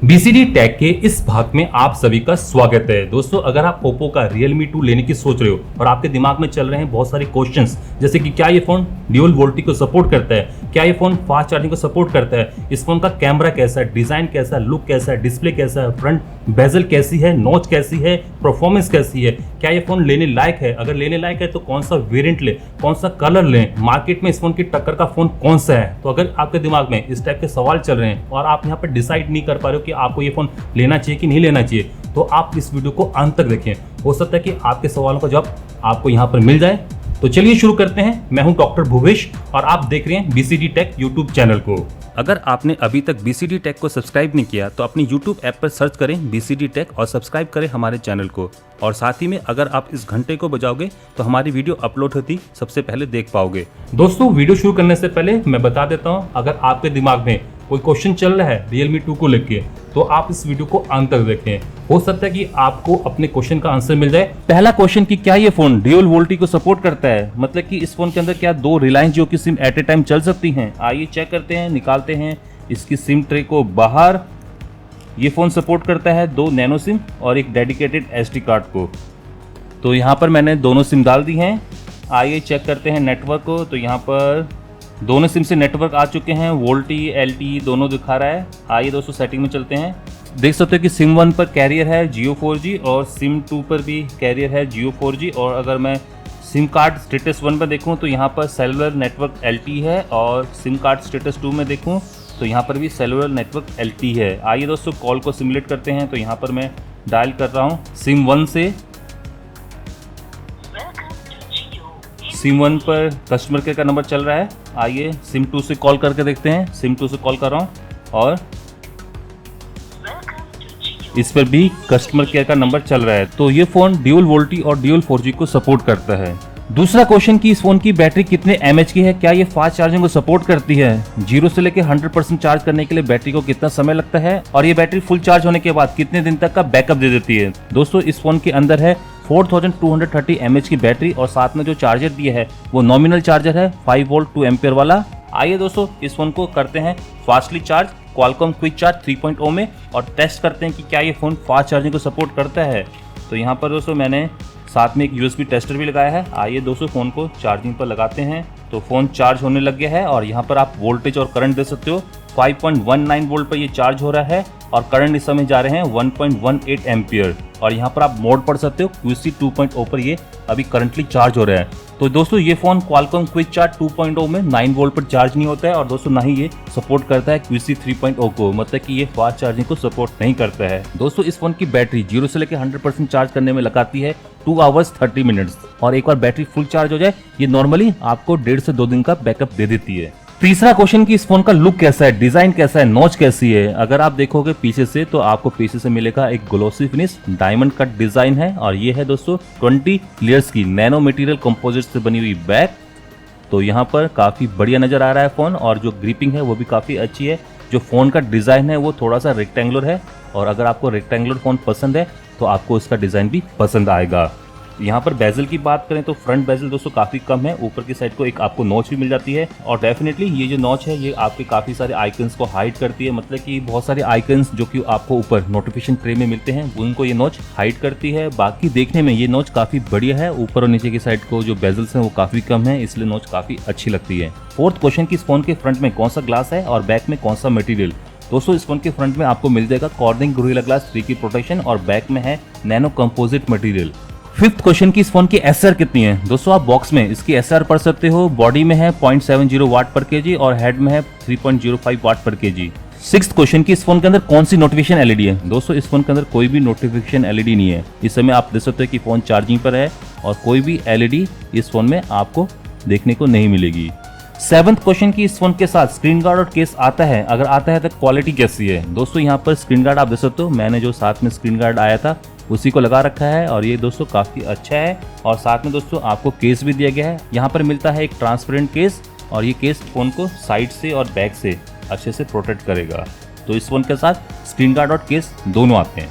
BCD take के इस भाग में आप सभी का स्वागत है। दोस्तों, अगर आप ओप्पो का Realme 2 लेने की सोच रहे हो और आपके दिमाग में चल रहे हैं बहुत सारे क्वेश्चंस, जैसे कि क्या ये फोन ड्यूल वोल्टी को सपोर्ट करता है, क्या ये फोन फास्ट चार्जिंग को सपोर्ट करता है, इस फोन का कैमरा कैसा है, डिजाइन कैसा है, लुक कैसा है, डिस्प्ले कैसा है, फ्रंट बेजल कैसी है, नॉच कैसी है, परफॉर्मेंस कैसी है, क्या ये फोन लेने लायक है, अगर लेने लायक है तो कौन सा वेरिएंट ले, कौन सा कलर लें, मार्केट में इस फोन की टक्कर का फोन कौन सा है। तो अगर आपके दिमाग में इस टाइप के सवाल चल रहे हैं और आप यहाँ पर डिसाइड नहीं कर पा रहे हो कि आपको ये फोन लेना चाहिए कि नहीं लेना चाहिए, तो आप इस वीडियो को अंत तक देखें। हो सकता है कि आपके सवालों का जवाब आपको यहाँ पर मिल जाए। तो चलिए शुरू करते हैं। मैं हूं डॉक्टर भूवेश और आप देख रहे हैं BCD टेक यूट्यूब चैनल को। अगर आपने अभी तक BCD टेक को सब्सक्राइब नहीं किया तो अपनी यूट्यूब ऐप पर सर्च करें BCD टेक और सब्सक्राइब करें हमारे चैनल को। और साथ ही में अगर आप इस घंटे को बजाओगे तो हमारी वीडियो अपलोड होती सबसे पहले देख पाओगे। दोस्तों, वीडियो शुरू करने से पहले मैं बता देता हूँ, अगर आपके दिमाग में कोई क्वेश्चन चल रहा है Realme 2 को लेके, तो आप इस वीडियो को अंत तक देखें। हो सकता है कि आपको अपने क्वेश्चन का आंसर मिल जाए। पहला क्वेश्चन कि क्या ये फोन ड्यूल वोल्टी को सपोर्ट करता है, मतलब कि इस फोन के अंदर क्या दो रिलायंस जियो की सिम एट ए टाइम चल सकती हैं। आइए चेक करते हैं, निकालते हैं इसकी सिम ट्रे को बाहर। ये फोन सपोर्ट करता है दो नैनो सिम और एक डेडिकेटेड SD कार्ड को। तो यहाँ पर मैंने दोनों सिम डाल दी हैं। आइए चेक करते हैं नेटवर्क को। तो यहाँ पर दोनों सिम से नेटवर्क आ चुके हैं, वोल्टी LTE दोनों दिखा रहा है। आइए दोस्तों सेटिंग में चलते हैं। देख सकते हो कि सिम 1 पर कैरियर है Jio 4G और सिम 2 पर भी कैरियर है Jio 4G। और अगर मैं सिम कार्ड स्टेटस 1 पर देखूं तो यहाँ पर सेलुलर नेटवर्क LTE है, और सिम कार्ड स्टेटस 2 में देखूं तो यहाँ पर भी सेलुलर नेटवर्क LTE है। आइए दोस्तों कॉल को सिमुलेट करते हैं। तो यहाँ पर मैं डायल कर रहा हूँ सिम 1 से। सिम 1 पर कस्टमर केयर का नंबर चल रहा है। आइए सिम 2 से कॉल करके देखते हैं। सिम 2 से कॉल कर रहा हूँ और इस पर भी कस्टमर केयर का नंबर चल रहा है। तो ये फोन ड्यूल वोल्टी और ड्यूल 4G को सपोर्ट करता है। दूसरा क्वेश्चन कि इस फोन की बैटरी कितने mAh की है, क्या ये फास्ट चार्जिंग को सपोर्ट करती है, 0 से लेकर 100% चार्ज करने के लिए बैटरी को कितना समय लगता है, और ये बैटरी फुल चार्ज होने के बाद कितने दिन तक का बैकअप दे देती है। दोस्तों, इस फोन के अंदर है 4230 mAh की बैटरी और साथ में जो चार्जर दिया है वो नॉमिनल चार्जर है 5 वोल्ट 2 एम्पियर वाला। आइए दोस्तों इस फोन को करते हैं fastly charge Qualcomm quick charge 3.0 में और टेस्ट करते हैं कि क्या ये फोन फास्ट चार्जिंग को सपोर्ट करता है। तो यहाँ पर दोस्तों मैंने साथ में एक USB टेस्टर भी लगाया है। आइए दोस्तों फोन को चार्जिंग पर लगाते हैं। तो फोन चार्ज होने लग गया है और यहाँ पर आप वोल्टेज और करंट दे सकते हो। 5.19 वोल्ट पर ये चार्ज हो रहा है और करंट इस समय जा रहे हैं 1.18 एम्पियर। और यहाँ पर आप मोड पढ़ सकते हो QC 2.0 पर ये अभी करंटली चार्ज हो रहा है। तो दोस्तों ये फोन क्वालकॉम क्विक चार्ज 2.0 में 9 वोल्ट पर चार्ज नहीं होता है, और दोस्तों ना ही ये सपोर्ट करता है QC 3.0 को, मतलब कि ये फास्ट चार्जिंग को सपोर्ट नहीं करता है। दोस्तों इस फोन की बैटरी 0 से लेकर 100% चार्ज करने में लगाती है 2 आवर्स 30 मिनट्स, और एक बार बैटरी फुल चार्ज हो जाए ये नॉर्मली आपको 1.5 से 2 दिन का बैकअप दे देती है। तीसरा क्वेश्चन कि इस फोन का लुक कैसा है, डिजाइन कैसा है, नॉच कैसी है। अगर आप देखोगे पीछे से तो आपको पीछे से मिलेगा एक glossy finish diamond cut design है, और ये है दोस्तों 20 लेयर्स की नैनो मटेरियल कंपोजिट से बनी हुई बैक। तो यहाँ पर काफी बढ़िया नजर आ रहा है फोन, और जो ग्रिपिंग है वो भी काफी अच्छी है। जो फोन का डिजाइन है वो थोड़ा सा रेक्टेंगुलर है, और अगर आपको रेक्टेंगुलर फोन पसंद है तो आपको इसका डिजाइन भी पसंद आएगा। यहाँ पर बेजल की बात करें तो फ्रंट बेजल दोस्तों काफी कम है, ऊपर की साइड को एक आपको नॉच भी मिल जाती है, और डेफिनेटली ये जो नॉच है ये आपके काफी सारे आइकन्स को हाइड करती है, मतलब कि बहुत सारे आइकन्स जो कि आपको ऊपर नोटिफिकेशन ट्रे में मिलते हैं उनको ये नॉच हाइड करती है। बाकी देखने में ये नॉच काफी बढ़िया है। ऊपर और नीचे की साइड को जो बेजल्स हैं वो काफी कम है, इसलिए नॉच काफी अच्छी लगती है। फोर्थ क्वेश्चन कि इस फोन के फ्रंट में कौन सा ग्लास है और बैक में कौन सा मटेरियल। दोस्तों इस फोन के फ्रंट में आपको मिल जाएगा कॉर्निंग गोरिल्ला ग्लास 3 की प्रोटेक्शन, और बैक में है nano composite material. Fifth question की इस फोन की SR कितनी है। दोस्तों आप बॉक्स में इसकी SR पढ़ सकते हो। बॉडी में है 0.70 वाट पर kg और हेड में है 3.05 वाट पर kg। सिक्स्थ क्वेश्चन की इस फोन के अंदर कौन सी नोटिफिकेशन LED है। दोस्तों इस फोन के अंदर कोई भी नोटिफिकेशन LED नहीं है। इस समय आप देख सकते हो कि फोन चार्जिंग पर है और कोई भी LED इस फोन में आपको देखने को नहीं मिलेगी। सेवंथ क्वेश्चन की इस फोन के साथ स्क्रीन गार्ड और केस आता है, अगर आता है तो क्वालिटी कैसी है। दोस्तों यहाँ पर स्क्रीन गार्ड आप देख सकते हो, मैंने जो साथ में स्क्रीन गार्ड आया था उसी को लगा रखा है, और ये दोस्तों काफी अच्छा है। और साथ में दोस्तों आपको केस भी दिया गया है। यहाँ पर मिलता है एक ट्रांसपेरेंट केस, और ये केस फोन को साइड से और बैक से अच्छे से प्रोटेक्ट करेगा। तो इस फोन के साथ स्क्रीन गार्ड और केस दोनों आते हैं।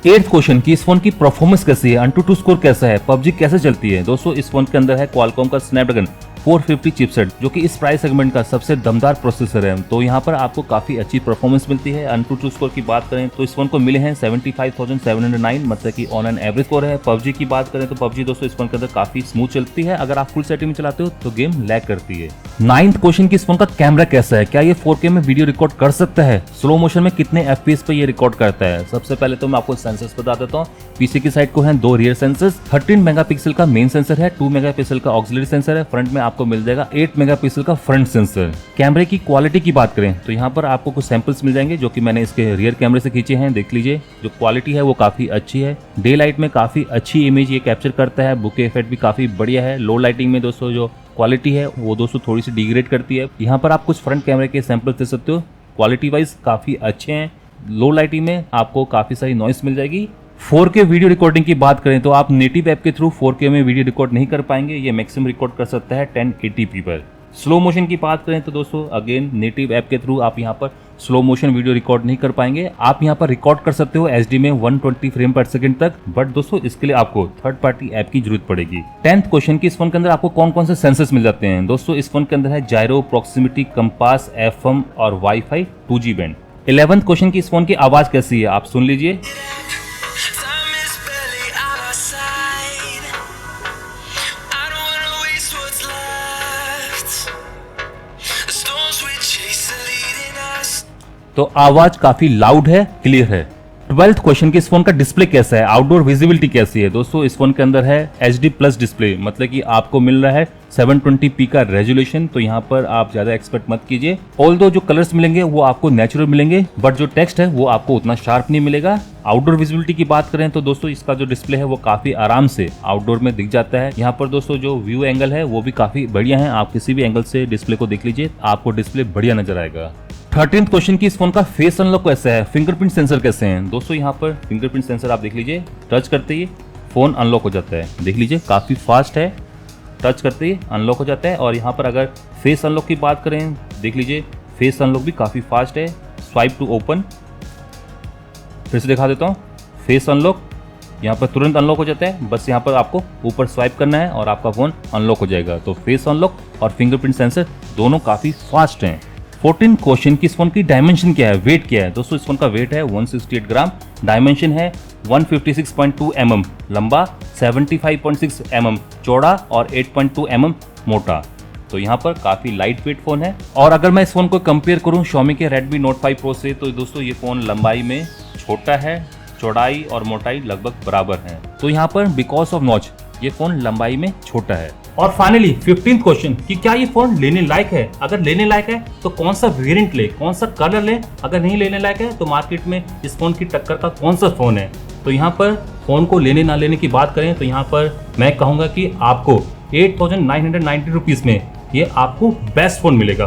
एट्थ क्वेश्चन की इस फोन की परफॉर्मेंस कैसी है, AnTuTu स्कोर कैसा है, PUBG कैसे चलती है। दोस्तों इस फोन के अंदर है क्वालकॉम का स्नैपड्रैगन 450 चिपसेट, जो कि इस प्राइस सेगमेंट का सबसे दमदार प्रोसेसर है। तो यहाँ पर आपको काफी अच्छी परफॉर्मेंस मिलती है। AnTuTu स्कोर की बात करें तो इस फोन को मिले हैं 75,709, मतलब कि ऑन एन एवरेज स्कोर है। PUBG की बात करें तो PUBG दोस्तों इस फोन के अंदर काफी स्मूथ चलती है। अगर आप फुल सेटिंग में चलाते हो तो गेम लैग करती है। 9th क्वेश्चन की इस फोन का कैमरा कैसा है, क्या ये 4K में वीडियो रिकॉर्ड कर सकता है, स्लो मोशन में कितने FPS पे ये रिकॉर्ड करता है। सबसे पहले तो मैं आपको सेंसर्स बता देता हूँ। पीछे की साइड को है 2 रियर सेंसर्स, 13 मेगापिक्सल का मेन सेंसर है, 2 मेगापिक्सल का ऑक्सिलरी सेंसर है, फ्रंट में आपको मिल जाएगा 8 मेगापिक्सल का फ्रंट सेंसर। कैमरे की क्वालिटी की बात करें तो यहाँ पर आपको कुछ सैंपल्स मिल जाएंगे जो कि मैंने इसके रियर कैमरे से खींचे हैं। देख लीजिए, जो क्वालिटी है वो काफी अच्छी है। डे लाइट में काफी अच्छी इमेज ये कैप्चर करता है, बुके इफेक्ट भी काफी बढ़िया है। लो लाइटिंग में दोस्तों जो क्वालिटी है वो दोस्तों थोड़ी सी डिग्रेड करती है। यहाँ पर आप कुछ फ्रंट कैमरे के सैंपल दे सकते हो, क्वालिटी वाइज काफी अच्छे हैं। लो लाइटिंग में आपको काफी सारी नॉइस मिल जाएगी। 4K वीडियो रिकॉर्डिंग की बात करें तो आप नेटिव ऐप के थ्रू 4K में वीडियो रिकॉर्ड नहीं कर पाएंगे, ये मैक्सिमम रिकॉर्ड कर सकता है 1080p पर। स्लो मोशन की बात करें तो दोस्तों अगेन नेटिव ऐप के थ्रू आप यहाँ पर स्लो मोशन वीडियो रिकॉर्ड नहीं कर पाएंगे। आप यहाँ पर रिकॉर्ड कर सकते हो HD में 120 फ्रेम पर सेकंड तक, बट दोस्तों इसके लिए आपको थर्ड पार्टी ऐप की जरूरत पड़ेगी। 10th क्वेश्चन की इस फोन के अंदर आपको कौन कौन से सेंसर्स मिल जाते हैं। दोस्तों इस फोन के अंदर है जायरो, प्रॉक्सिमिटी, कंपास, FM और wifi 2G band. 11th question की इस फोन की आवाज कैसी है आप सुन लीजिए। तो आवाज काफी लाउड है, क्लियर है। 12th क्वेश्चन की इस फोन का डिस्प्ले कैसा है, आउटडोर विजिबिलिटी कैसी है। दोस्तों इस फोन के अंदर है HD प्लस डिस्प्ले, मतलब कि आपको मिल रहा है 720p का रेजोल्यूशन। तो यहाँ पर आप ज्यादा एक्सपेक्ट मत कीजिए। ऑल्दो जो कलर्स मिलेंगे वो आपको नेचुरल मिलेंगे, बट जो टेक्स्ट है वो आपको उतना शार्प नहीं मिलेगा। आउटडोर विजिबिलिटी की बात करें तो दोस्तों इसका जो डिस्प्ले है वो काफी आराम से आउटडोर में दिख जाता है। यहाँ पर दोस्तों जो व्यू एंगल है वो भी काफी बढ़िया है, आप किसी भी एंगल से डिस्प्ले को देख लीजिए, आपको डिस्प्ले बढ़िया नजर आएगा। 13th क्वेश्चन की इस फोन का फेस अनलॉक कैसा है, फिंगरप्रिंट सेंसर कैसे हैं। दोस्तों यहाँ पर फिंगरप्रिंट सेंसर आप देख लीजिए, टच करते ही फोन अनलॉक हो जाता है। देख लीजिए काफी फास्ट है, टच करते ही अनलॉक हो जाता है। और यहाँ पर अगर फेस अनलॉक की बात करें, देख लीजिए फेस अनलॉक भी काफी फास्ट है। स्वाइप टू ओपन, फिर से दिखा देता हूँ, फेस अनलॉक यहाँ पर तुरंत अनलॉक हो जाता है। बस यहाँ पर आपको ऊपर स्वाइप करना है और आपका फोन अनलॉक हो जाएगा। तो फेस अनलॉक और फिंगरप्रिंट सेंसर दोनों काफी फास्ट हैं। 14 क्वेश्चन की इस फोन की डायमेंशन क्या है, वेट क्या है। दोस्तों इस फोन का वेट है 168 ग्राम, डायमेंशन है 156.2 mm लंबा, 75.6 mm चौड़ा और 8.2 mm मोटा। तो यहाँ पर काफी लाइट वेट फोन है। और अगर मैं इस फोन को कंपेयर करूँ Xiaomi के Redmi Note 5 Pro से, तो दोस्तों ये फोन लंबाई में छोटा है, चौड़ाई और मोटाई लगभग बराबर है। तो यहाँ पर बिकॉज ऑफ नॉच ये फोन लंबाई में छोटा है। और फाइनली 15th क्वेश्चन कि क्या ये फोन लेने लायक है। अगर लेने लायक है तो कौन सा वेरिएंट ले, कौन सा कलर ले। अगर नहीं लेने लायक है तो मार्केट में इस फोन की टक्कर का कौन सा फोन है। तो यहाँ पर फोन को लेने ना लेने की बात करें तो यहाँ पर मैं कहूँगा कि आपको 8,990 रुपीज़ में ये आपको बेस्ट फोन मिलेगा।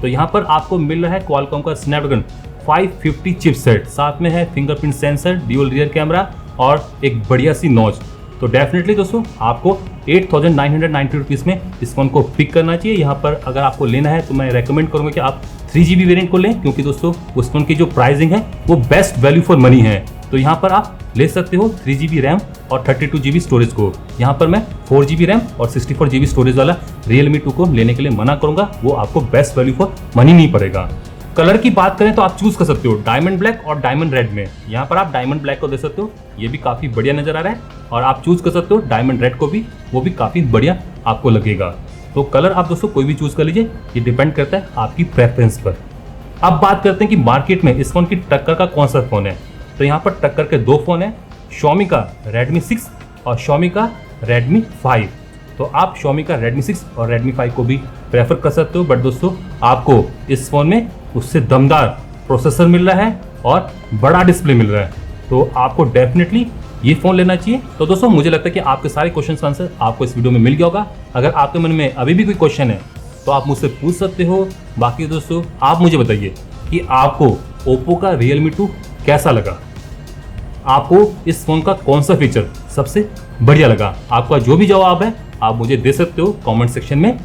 तो यहाँ पर आपको मिल रहा है क्वालकॉम का स्नैपड्रैगन 550 चिपसेट, साथ में है fingerprint sensor, dual rear camera और एक बढ़िया सी नॉच। तो डेफिनेटली दोस्तों आपको 8,990 रुपीज़ में इस फोन को पिक करना चाहिए। यहाँ पर अगर आपको लेना है तो मैं रेकमेंड करूँगा कि आप 3GB वेरिएंट को लें, क्योंकि दोस्तों उस फोन की जो प्राइसिंग है वो बेस्ट वैल्यू फॉर मनी है। तो यहाँ पर आप ले सकते हो 3GB रैम और 32GB स्टोरेज को। यहाँ पर मैं 4GB रैम और 64GB स्टोरेज वाला Realme 2 को लेने के लिए मना करूँगा, वो आपको बेस्ट वैल्यू फॉर मनी नहीं पड़ेगा। कलर की बात करें तो आप चूज कर सकते हो डायमंड ब्लैक और डायमंड रेड में। यहाँ पर आप डायमंड ब्लैक को दे सकते हो, ये भी काफी बढ़िया नजर आ रहा है। और आप चूज कर सकते हो डायमंड रेड को भी, वो भी काफी बढ़िया आपको लगेगा। तो कलर आप दोस्तों कोई भी चूज कर लीजिए, ये डिपेंड करता है आपकी प्रेफरेंस पर। अब बात करते हैं कि मार्केट में इस फोन की टक्कर का कौन सा फोन है। तो यहाँ पर टक्कर के 2 फोन है, Xiaomi का Redmi 6 और Xiaomi का Redmi 5। तो आप Xiaomi का Redmi 6 और Redmi 5 को भी प्रेफर कर सकते हो, बट दोस्तों आपको इस फोन में उससे दमदार प्रोसेसर मिल रहा है और बड़ा डिस्प्ले मिल रहा है। तो आपको डेफिनेटली ये फोन लेना चाहिए। तो दोस्तों मुझे लगता है कि आपके सारे क्वेश्चन का आंसर आपको इस वीडियो में मिल गया होगा। अगर आपके मन में अभी भी कोई क्वेश्चन है तो आप मुझसे पूछ सकते हो। बाकी दोस्तों आप मुझे बताइए कि आपको Oppo का Realme 2 कैसा लगा, आपको इस फोन का कौन सा फीचर सबसे बढ़िया लगा। आपका जो भी जवाब है आप मुझे दे सकते हो कमेंट सेक्शन में।